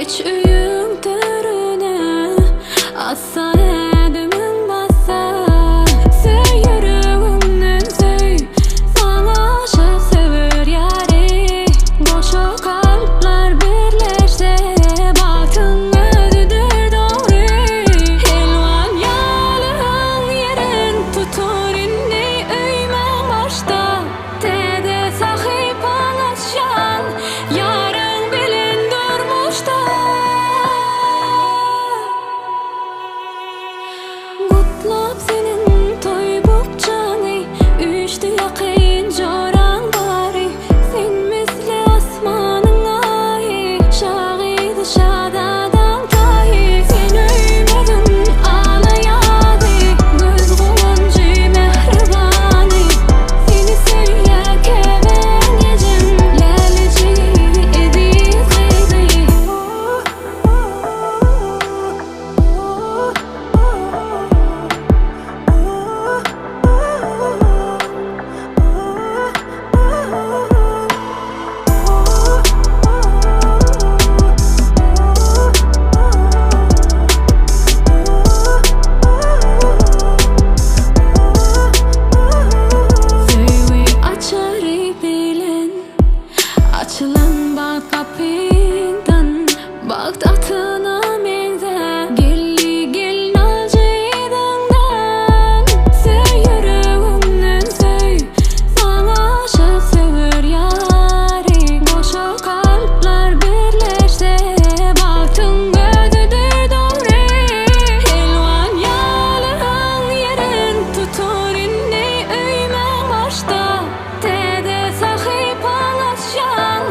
Hiç üyüm törüne assa edimim bassa. Söy yüreğimden söy, sana aşık sever yari. Boşa kalpler birleşse, baktın ödüdür doğru. Elvan yalın yerin tutur inni öymen başta. Tede sahip anlaşan, yarın bilin durmuşta. Gutlap senin toy bukjany, üçtü yakın joran bari. Sen misli asmanın ayı, şahidi şadadan tayı. Sen öymedin ağlayadı, göz goyup Mahriban'ı. Seni söyle keven gecem, lelici ediz kıydı. Söyle açarı blen, açılan bak kapından. Bak tahtına menze, gelli gelin alcıydığından. Söy yüreğimden söy, sana aşık sever yari. Boşa kalpler birleşse, baktın ödüdür doğru. Elvan yalın yerin tutur inni öymen başta. Tede sahip anlaşan,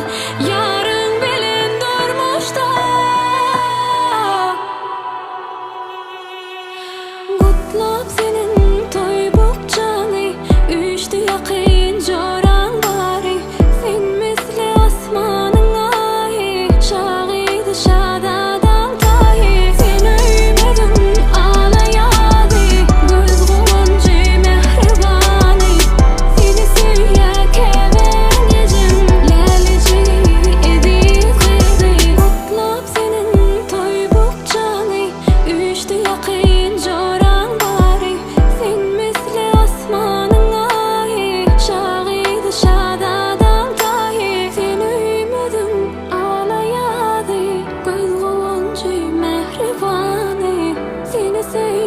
yarın bilin durmuşta. Gutlap senin toy bukjany, üçtü yakın joran bari. Sen misli asmanın ayı, şahidi şadadan tayı. Sen öymedin ağlayadı, göz goyup Mahriban'ı. Seni söyle keven gecem, lelici ediz kıydı. Gutlap senin toy bukjany, üçtü yakın joran bari. Sen misli asmanın ayı, şahidi şadadan tayı. Sen öymedin ağlayadı, göz goyup Mahriban'ı. Seni söyle